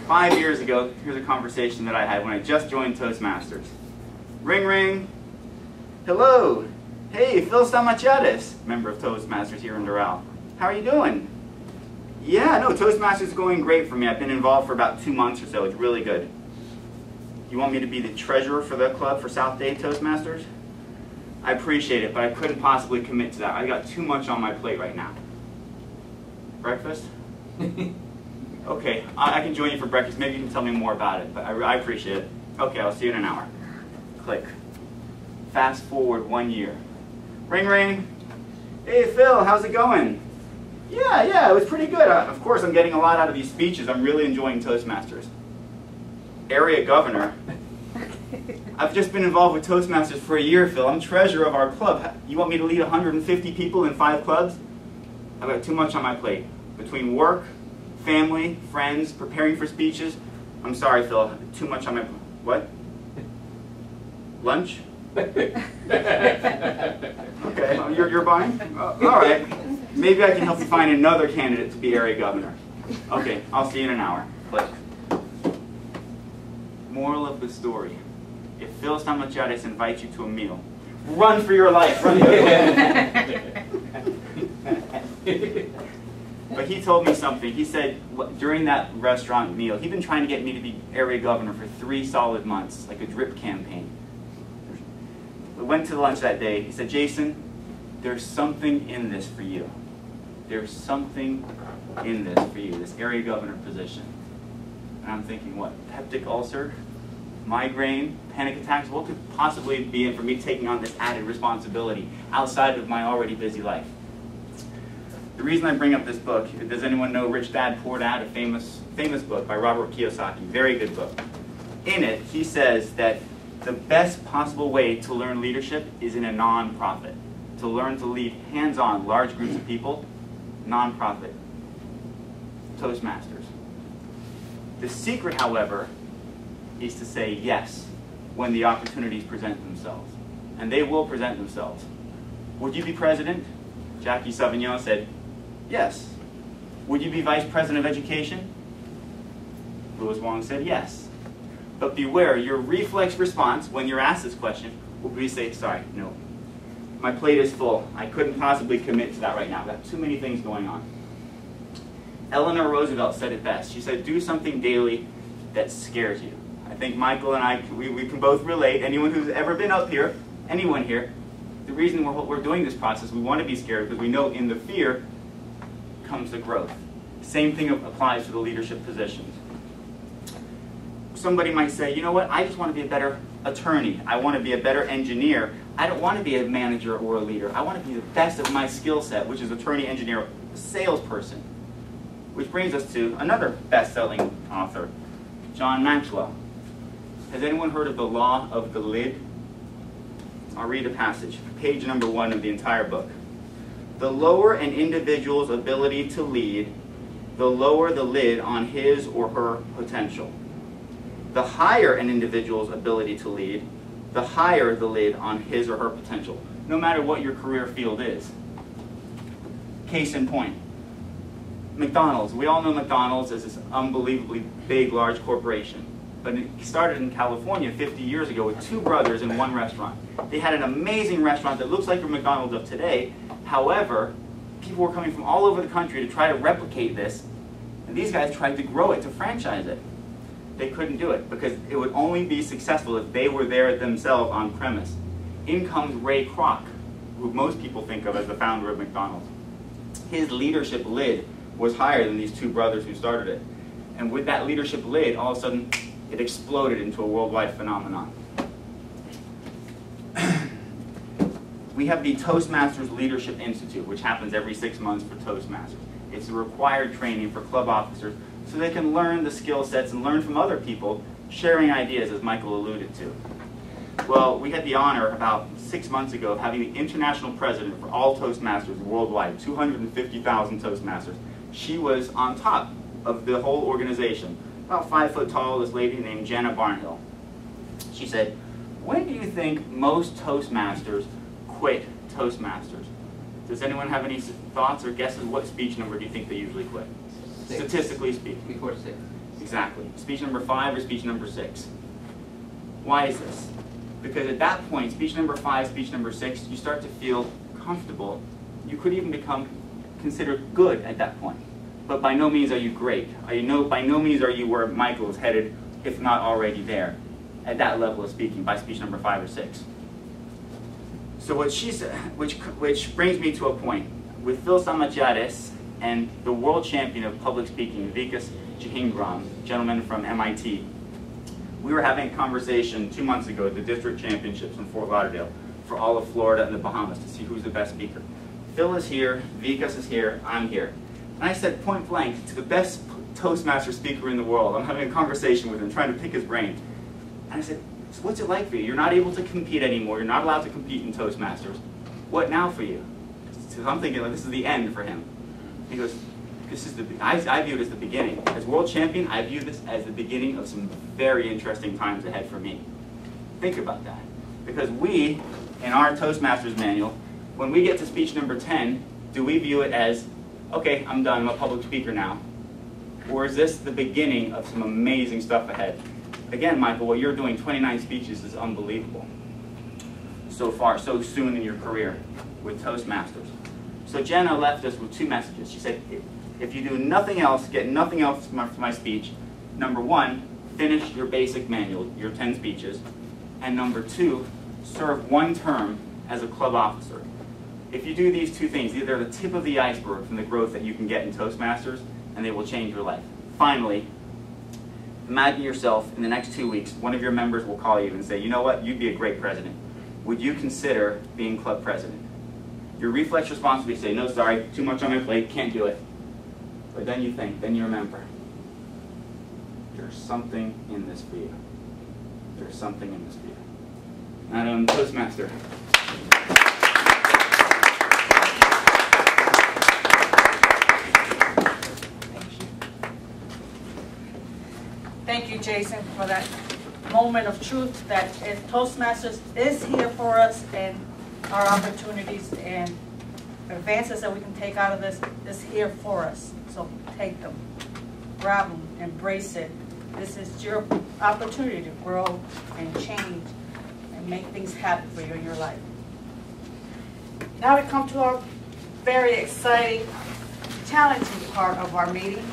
5 years ago, here's a conversation that I had when I just joined Toastmasters. Ring, ring. Hello. Hey, Phil.mp4, member of Toastmasters here in Doral. How are you doing? Yeah, no, Toastmasters is going great for me. I've been involved for about 2 months or so. It's really good. You want me to be the treasurer for the club for South Day Toastmasters? I appreciate it, but I couldn't possibly commit to that. I got too much on my plate right now. Breakfast? Okay, I can join you for breakfast. Maybe you can tell me more about it, but I appreciate it. Okay, I'll see you in an hour. Click. Fast forward 1 year. Ring, ring. Hey, Phil, how's it going? Yeah, it was pretty good. Of course, I'm getting a lot out of these speeches. I'm really enjoying Toastmasters. Area governor. I've just been involved with Toastmasters for a year, Phil. I'm treasurer of our club. You want me to lead 150 people in 5 clubs? I've got too much on my plate. Between work, family, friends, preparing for speeches. I'm sorry, Phil. Too much on my... What? Lunch? Okay, you're buying? All right. Maybe I can help you find another candidate to be area governor. Okay, I'll see you in an hour. Click. Moral of the story. If Phil.mp4 invites you to a meal, run for your life. Run the other way. But he told me something. He said during that restaurant meal, he'd been trying to get me to be area governor for 3 solid months, like a drip campaign. We went to lunch that day. He said, Jason, there's something in this for you. There's something in this for you, this area governor position. And I'm thinking, what, peptic ulcer, migraine, panic attacks? What could possibly be in for me taking on this added responsibility outside of my already busy life? The reason I bring up this book, does anyone know Rich Dad, Poor Dad, a famous book by Robert Kiyosaki, very good book. In it, he says that the best possible way to learn leadership is in a non-profit. To learn to lead hands-on large groups of people, non-profit. Toastmasters. The secret, however, is to say yes when the opportunities present themselves. And they will present themselves. Would you be president? Jackie Sauvignon said, yes. Would you be vice president of education? Louis Wong said, yes. But beware, your reflex response when you're asked this question will be to say, sorry, no. My plate is full. I couldn't possibly commit to that right now. I've got too many things going on. Eleanor Roosevelt said it best. She said, do something daily that scares you. I think Michael and I, we can both relate. Anyone who's ever been up here, anyone here, the reason we're doing this process, we want to be scared because we know in the fear comes the growth. Same thing applies to the leadership positions. Somebody might say, you know what, I just want to be a better attorney. I want to be a better engineer. I don't want to be a manager or a leader. I want to be the best of my skill set, which is attorney, engineer, salesperson. Which brings us to another best-selling author, John Maxwell. Has anyone heard of the law of the lid? I'll read a passage, page number 1 of the entire book. The lower an individual's ability to lead, the lower the lid on his or her potential. The higher an individual's ability to lead, the higher the lid on his or her potential, no matter what your career field is. Case in point, McDonald's. We all know McDonald's as this unbelievably big, large corporation. But it started in California 50 years ago with 2 brothers in one restaurant. They had an amazing restaurant that looks like the McDonald's of today. However, people were coming from all over the country to try to replicate this. And these guys tried to grow it, to franchise it. They couldn't do it because it would only be successful if they were there themselves on premise. In comes Ray Kroc, who most people think of as the founder of McDonald's. His leadership lid was higher than these 2 brothers who started it. And with that leadership lid, all of a sudden, it exploded into a worldwide phenomenon. We have the Toastmasters Leadership Institute, which happens every 6 months for Toastmasters. It's a required training for club officers so they can learn the skill sets and learn from other people, sharing ideas, as Michael alluded to. Well, we had the honor about 6 months ago of having the international president for all Toastmasters worldwide, 250,000 Toastmasters. She was on top of the whole organization. About 5 foot tall, this lady named Jenna Barnhill. She said, when do you think most Toastmasters quit Toastmasters? Does anyone have any thoughts or guesses? What speech number do you think they usually quit? 6. Statistically speaking. Before 6. Exactly. Speech number 5 or speech number 6. Why is this? Because at that point, speech number 5, speech number 6, you start to feel comfortable. You could even become considered good at that point. But by no means are you great. By no means are you where Michael is headed, if not already there, at that level of speaking by speech number 5 or 6. So what she said, which brings me to a point. With Phil and the world champion of public speaking, Vikas Jahingram, gentleman from MIT, we were having a conversation 2 months ago at the district championships in Fort Lauderdale for all of Florida and the Bahamas to see who's the best speaker. Phil is here, Vikas is here, I'm here. And I said point blank to the best Toastmaster speaker in the world. I'm having a conversation with him, trying to pick his brain. And I said, so what's it like for you? You're not able to compete anymore. You're not allowed to compete in Toastmasters. What now for you? So I'm thinking, like, this is the end for him. He goes, I view it as the beginning. As world champion, I view this as the beginning of some very interesting times ahead for me. Think about that. Because we, in our Toastmasters manual, when we get to speech number 10, do we view it as, okay, I'm done, I'm a public speaker now? Or is this the beginning of some amazing stuff ahead? Again, Michael, what you're doing, 29 speeches, is unbelievable. So far, so soon in your career with Toastmasters. So Jenna left us with 2 messages. She said, if you do nothing else, get nothing else from my speech, number 1, finish your basic manual, your 10 speeches, and number 2, serve 1 term as a club officer. If you do these 2 things, they're the tip of the iceberg from the growth that you can get in Toastmasters, and they will change your life. Finally, imagine yourself in the next 2 weeks, one of your members will call you and say, you know what, you'd be a great president. Would you consider being club president? Your reflex response would be to say, no, sorry, too much on my plate, can't do it. But then you think, then you remember, there's something in this for you. There's something in this for you. Madam Toastmaster. Thank you, Jason, for that moment of truth that Toastmasters is here for us, and our opportunities and advances that we can take out of this is here for us. So take them, grab them, embrace it. This is your opportunity to grow and change and make things happen for you in your life. Now we come to our very exciting, challenging part of our meeting.